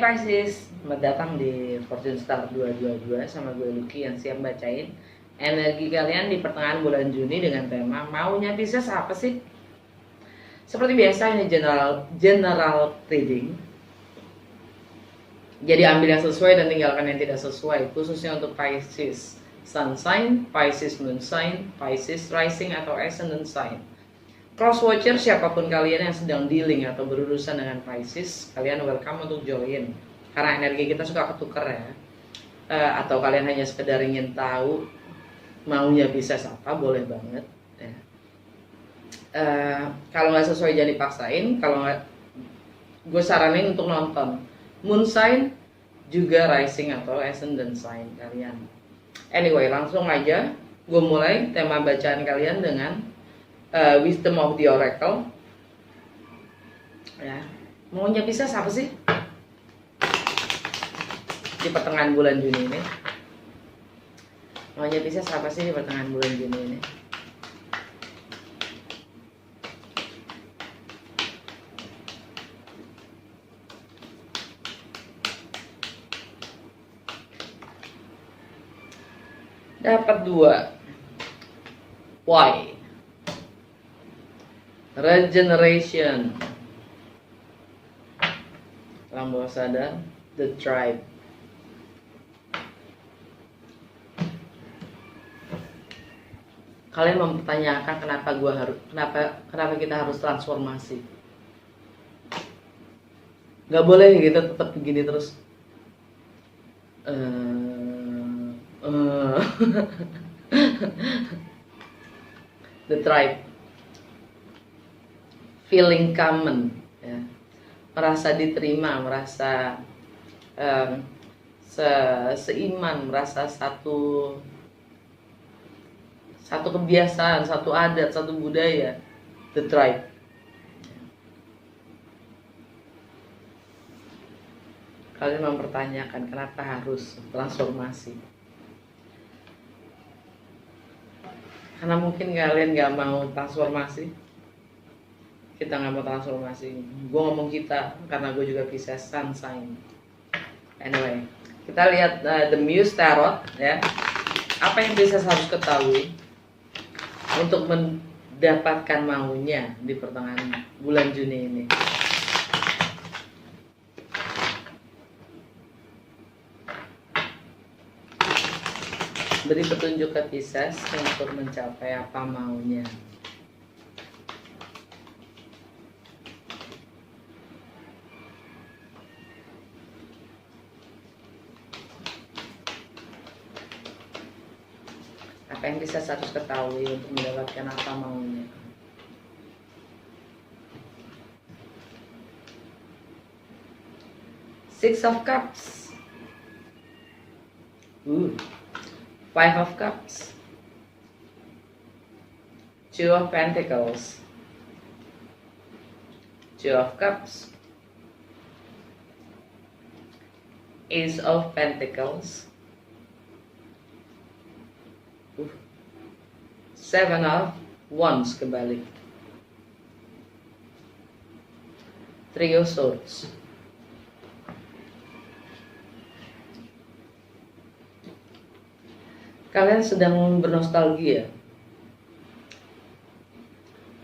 Pisces, selamat datang di Fortune Star 222 sama gue Lucky yang siap bacain energi kalian di pertengahan bulan Juni dengan tema maunya Pisces apa sih? Seperti biasa ini general reading. Jadi ambil yang sesuai dan tinggalkan yang tidak sesuai, khususnya untuk Pisces Sun sign, Pisces Moon sign, Pisces rising atau ascendant sign. Cross watcher siapapun kalian yang sedang dealing atau berurusan dengan Pisces, kalian welcome untuk join karena energi kita suka ketuker ya. Atau kalian hanya sekedar ingin tahu maunya Pisces apa, boleh banget ya. Kalau nggak sesuai jangan dipaksain. Kalau nggak, gue saranin untuk nonton Moon sign juga rising atau ascendant sign kalian. Anyway, langsung aja gue mulai tema bacaan kalian dengan Wisdom of the Oracle. Ya, maunya Pisces apa sih di pertengahan bulan Juni ini? Maunya Pisces apa sih di pertengahan bulan Juni ini? Dapat 2. Why? Regeneration. Alam bawah sadar, the tribe. Kalian mempertanyakan kenapa kita harus transformasi. Gak boleh gitu tetap begini terus. The tribe. Feeling common, ya. Merasa diterima, merasa seiman, merasa satu kebiasaan, satu adat, satu budaya. The tribe. Kalian mempertanyakan kenapa harus transformasi. Karena mungkin kalian gak mau transformasi. Kita nggak mau transformasi. Gue ngomong kita karena gue juga Pisces Sun sign. Anyway, kita lihat The Muse Tarot ya. Apa yang Pisces harus ketahui untuk mendapatkan maunya di pertengahan bulan Juni ini? Beri petunjuk ke Pisces untuk mencapai apa maunya. Apa yang bisa harus ketahui untuk mendapatkan apa maunya. Six of Cups. Five of Cups. Two of Pentacles. Two of Cups. Ace of Pentacles. Seven of Wands kembali. Three of Swords. Kalian sedang bernostalgia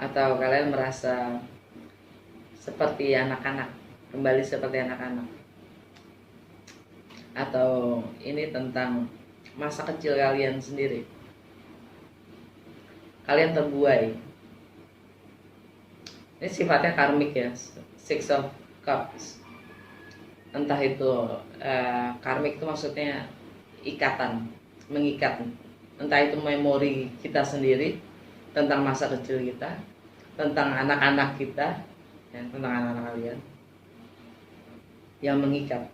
atau kalian merasa seperti anak-anak, kembali seperti anak-anak, atau ini tentang masa kecil kalian sendiri. Kalian terbuai. Ini sifatnya karmik ya, Six of Cups. Entah itu karmik itu maksudnya ikatan, mengikat. Entah itu memori kita sendiri tentang masa kecil kita, tentang anak-anak kita, ya, tentang anak-anak kalian yang mengikat.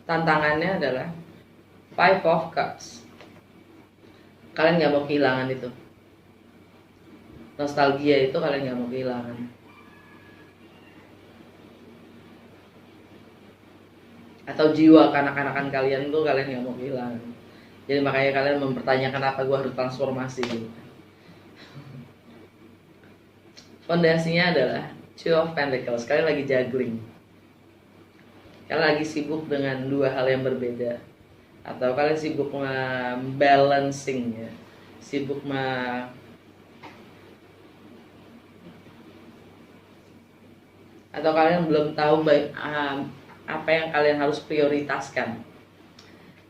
Tantangannya adalah Five of Cups. Kalian gak mau kehilangan itu. Nostalgia itu kalian gak mau kehilangan. Atau jiwa kanak-kanakan kalian tuh kalian gak mau kehilangan. Jadi makanya kalian mempertanyakan apa gue harus transformasi gitu. Fondasinya adalah Two of Pentacles, kalian lagi juggling. Kalian lagi sibuk dengan dua hal yang berbeda. Atau kalian sibuk balancing ya. Sibuk atau kalian belum tahu apa yang kalian harus prioritaskan.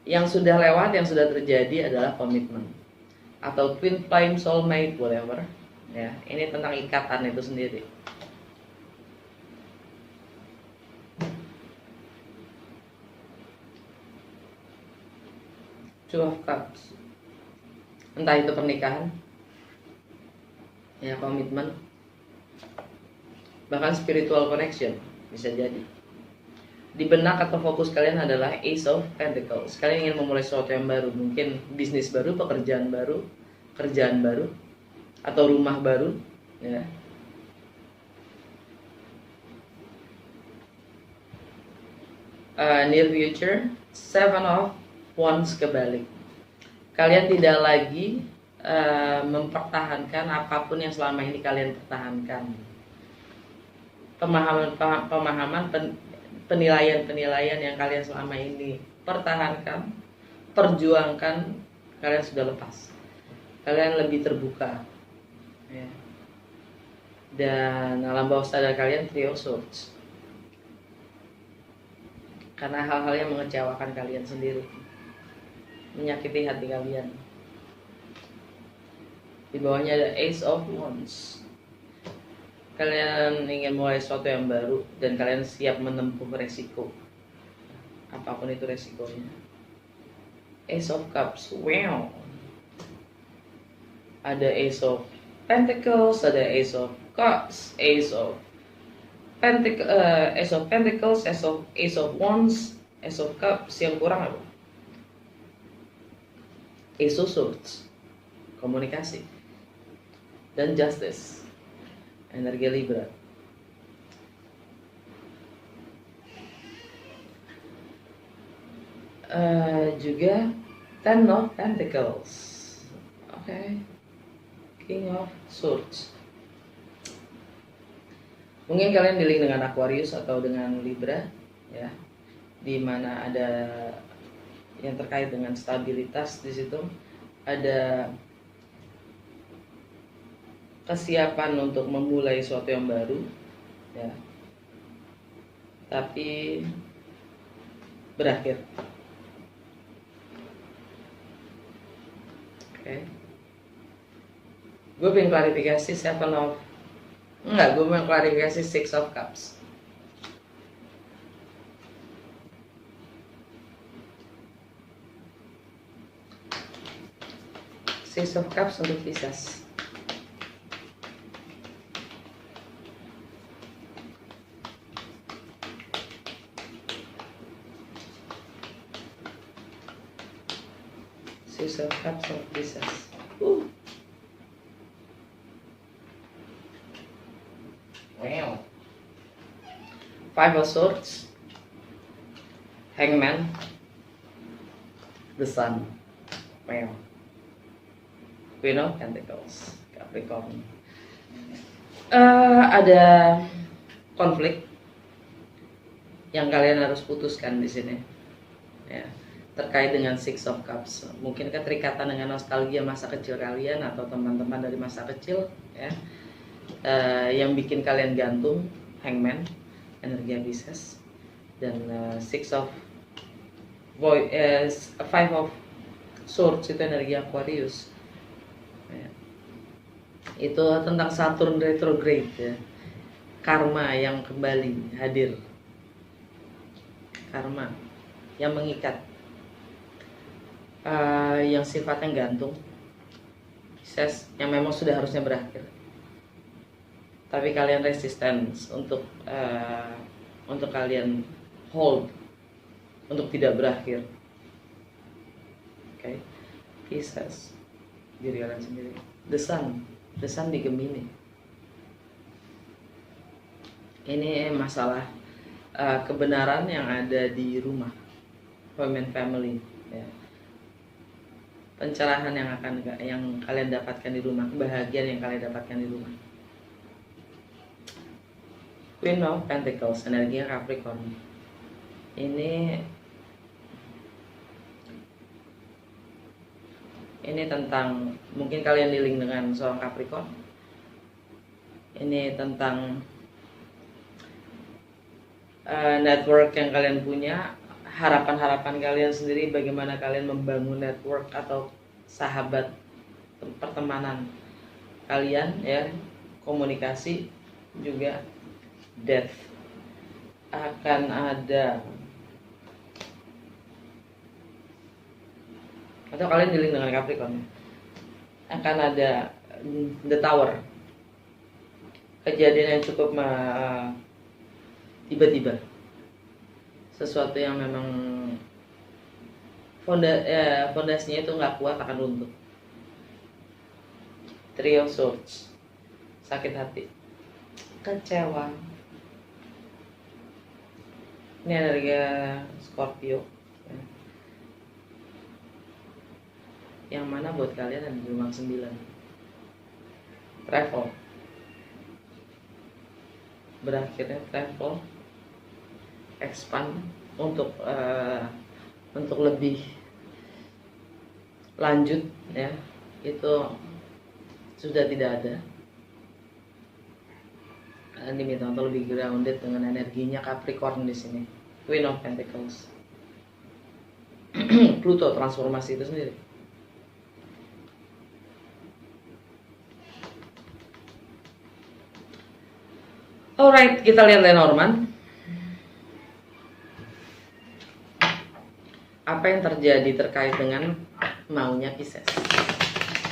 Yang sudah lewat, yang sudah terjadi adalah komitmen atau twin flame, soulmate, whatever ya. Ini tentang ikatan itu sendiri. Two of Cups, entah itu pernikahan ya, komitmen, bahkan spiritual connection bisa jadi. Di benak atau fokus kalian adalah Ace of Pentacles. Kalian ingin memulai sesuatu yang baru, mungkin bisnis baru, pekerjaan baru, kerjaan baru, atau rumah baru ya. Near future, Seven of Wands kebalik. Kalian tidak lagi mempertahankan apapun yang selama ini kalian pertahankan. Pemahaman, penilaian yang kalian selama ini pertahankan, perjuangkan, kalian sudah lepas. Kalian lebih terbuka ya. Dan alam bawah sadar kalian Three of Swords, karena hal-hal yang mengecewakan kalian sendiri, menyakiti hati kalian. Di bawahnya ada Ace of Wands. Kalian ingin mulai sesuatu yang baru dan kalian siap menempuh resiko, apapun itu resikonya. Ace of Cups, wow. Ada Ace of Pentacles, ada Ace of Cups, Ace of Pentacles, Ace of Wands, Ace of Cups. Yang kurang apa? Ace of Swords, komunikasi, dan Justice, energi Libra. Juga Ten of Pentacles, okay. King of Swords. Mungkin kalian dealing dengan Aquarius atau dengan Libra ya, di mana ada yang terkait dengan stabilitas. Di situ ada kesiapan untuk memulai sesuatu yang baru ya, tapi berakhir. Oke. Gue pengen klarifikasi gue mau klarifikasi Six of Cups. Six of Cups untuk Pisces. Six of Cups untuk Pisces. Wow. Five of Swords, Hangman, the Sun. Wow. Queen of Pentacles, Capricorn. Ada konflik yang kalian harus putuskan di sini ya, terkait dengan Six of Cups. Mungkin keterikatan dengan nostalgia masa kecil kalian atau teman-teman dari masa kecil ya, yang bikin kalian gantung. Hangman, energi Pisces, dan Five of Swords itu energi Aquarius ya. Itu tentang Saturn retrograde ya, karma yang kembali hadir, karma yang mengikat, yang sifatnya gantung. Pisces yang memang sudah harusnya berakhir, tapi kalian resistance untuk kalian hold, untuk tidak berakhir. Oke. Pisces, diri kalian sendiri. The Sun di Gemini. Ini masalah kebenaran yang ada di rumah, home and family ya. Pencerahan yang kalian dapatkan di rumah, kebahagiaan yang kalian dapatkan di rumah. Queen of Pentacles, energinya Capricorn. Ini tentang, mungkin kalian dealing dengan seorang Capricorn. Ini tentang network yang kalian punya, harapan-harapan kalian sendiri, bagaimana kalian membangun network atau sahabat, pertemanan kalian ya, komunikasi juga. Death akan ada, atau kalian dealing dengan Capricorn, akan ada The Tower, kejadian yang cukup tiba-tiba, sesuatu yang memang fondasinya itu nggak kuat akan runtuh. Three of Swords, sakit hati, kecewa. Ini energi Scorpio, yang mana buat kalian ada di rumah 9. Travel, berakhirnya travel, expand untuk lebih lanjut ya, itu sudah tidak ada. Kalian diminta untuk lebih grounded dengan energinya Capricorn di sini. Queen of Pentacles. Pluto, transformasi itu sendiri. Alright, kita lihat Lenormand. Apa yang terjadi terkait dengan maunya Pisces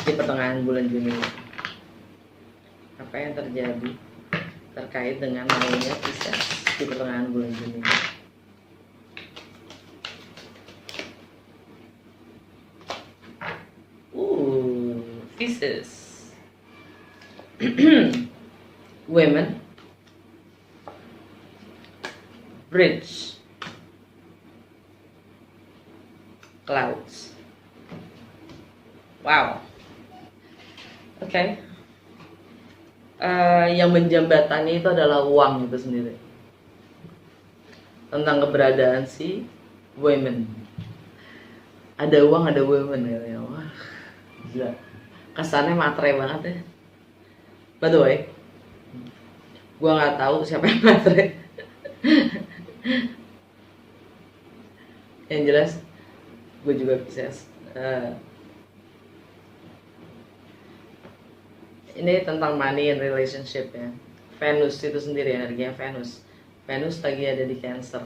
di pertengahan bulan Juni? Apa yang terjadi terkait dengan maunya Pisces di pertengahan bulan Juni? Pisces. Women, bridge, clouds. Wow. Oke. Yang menjembatani itu adalah uang itu sendiri. Tentang keberadaan si women. Ada uang, ada women ya. Wah, gila. Kesannya matre banget ya. By the way, gua nggak tahu siapa yang matre. Yang jelas, gue juga Pisces. Ini tentang money and relationship ya. Venus itu sendiri, energinya Venus. Venus lagi ada di Cancer.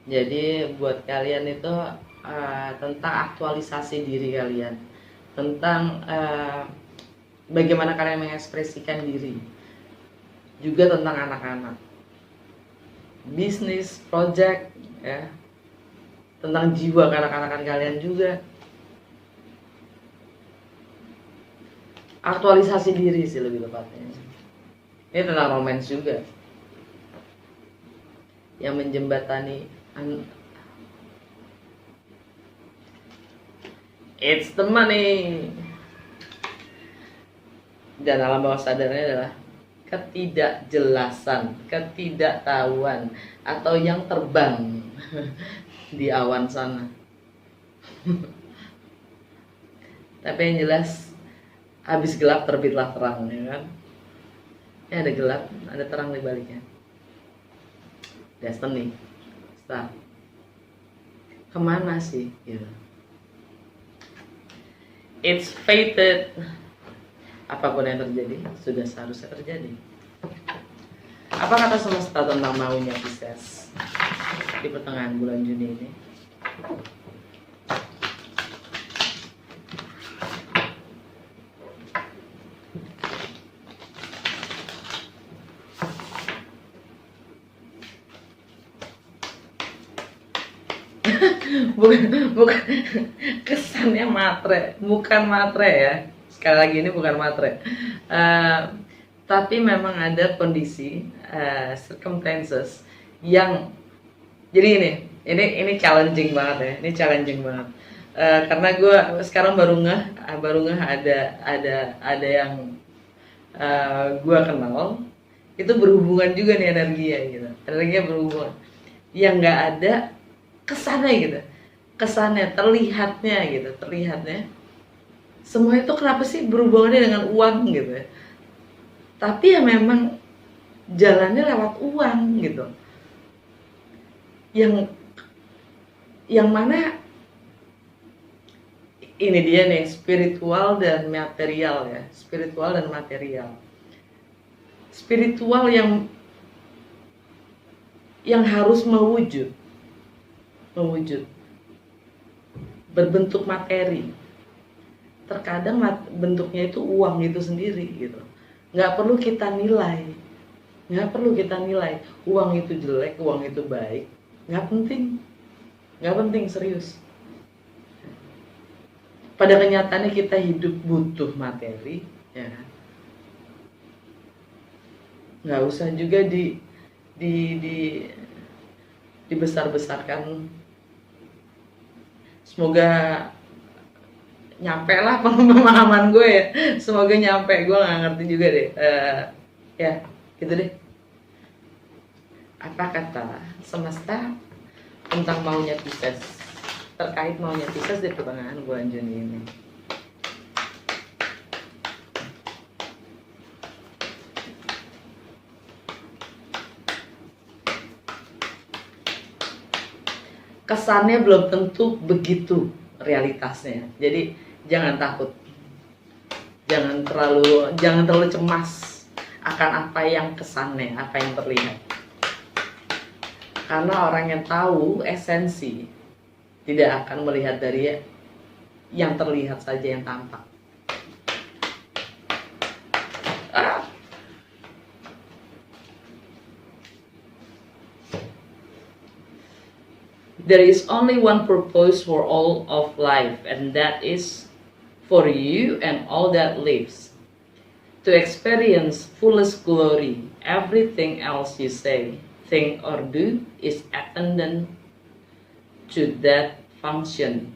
Jadi buat kalian itu tentang aktualisasi diri kalian, tentang bagaimana kalian mengekspresikan diri, juga tentang anak-anak, bisnis, project ya, tentang jiwa kanak-kanakan kalian juga. Aktualisasi diri sih lebih tepatnya. Ini tentang romance juga, yang menjembatani. It's the money. Dan alam bawah sadarnya adalah ketidakjelasan, ketidaktahuan, atau yang terbang di awan sana. Tapi yang jelas, habis gelap terbitlah terang, ya kan? Ini ada gelap, ada terang di baliknya. Destiny, star. Kemana sih? Gitu. It's fated. Apapun yang terjadi, sudah seharusnya terjadi. Apa kata semesta tentang maunya Pisces di pertengahan bulan Juni ini? bukan kesannya matre, bukan matre ya. Sekali lagi, ini bukan matre. Tapi memang ada kondisi, circumstances yang, jadi ini challenging banget ya. Ini challenging banget. Karena gue sekarang baru ngeh ada yang gue kenal Itu berhubungan juga nih energinya gitu, energinya berhubungan. Yang nggak ada kesannya gitu, kesannya terlihatnya gitu, terlihatnya semua itu kenapa sih berhubungannya dengan uang gitu ya. Tapi ya memang jalannya lewat uang gitu. Yang mana ini dia nih, spiritual dan material ya, spiritual dan material. Spiritual yang harus mewujud berbentuk materi. Terkadang bentuknya itu uang itu sendiri gitu. Nggak perlu kita nilai, uang itu jelek, uang itu baik, nggak penting serius. Pada kenyataannya kita hidup butuh materi, ya kan? Nggak usah juga dibesar-besarkan. Semoga nyampe lah pemahaman gue ya, semoga nyampe. Gue nggak ngerti juga deh, ya gitu deh. Apa kata semesta tentang maunya Pisces, terkait maunya Pisces di pertengahan bulan Juni ini? Kesannya belum tentu begitu realitasnya, jadi jangan takut, jangan terlalu cemas akan apa yang kesannya, apa yang terlihat. Karena orang yang tahu esensi tidak akan melihat dari yang terlihat saja, yang tampak. There is only one purpose for all of life, and that is for you and all that lives, to experience fullest glory. Everything else you say, think, or do is attendant to that function.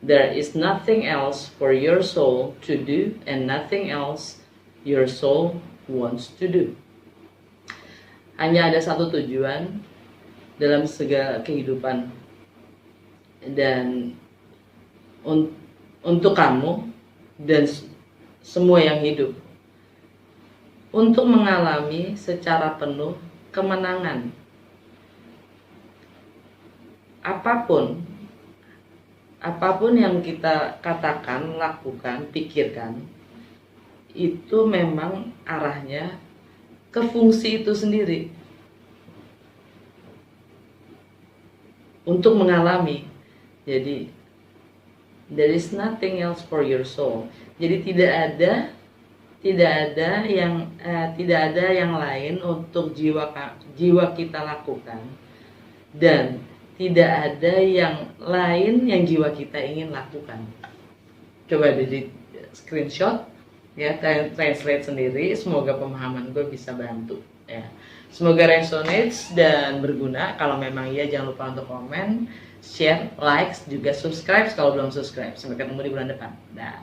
There is nothing else for your soul to do, and nothing else your soul wants to do. Hanya ada satu tujuan dalam segala kehidupan, dan untuk kamu dan semua yang hidup, untuk mengalami secara penuh kemenangan. Apapun yang kita katakan, lakukan, pikirkan, itu memang arahnya ke fungsi itu sendiri, untuk mengalami. Jadi there is nothing else for your soul. Jadi tidak ada yang lain untuk jiwa kita lakukan, dan tidak ada yang lain yang jiwa kita ingin lakukan. Coba di screenshot ya, translate sendiri. Semoga pemahaman gue bisa bantu ya. Semoga resonates dan berguna. Kalau memang iya, jangan lupa untuk komen, share, like, juga subscribe kalau belum subscribe. Sampai ketemu di bulan depan. Dah.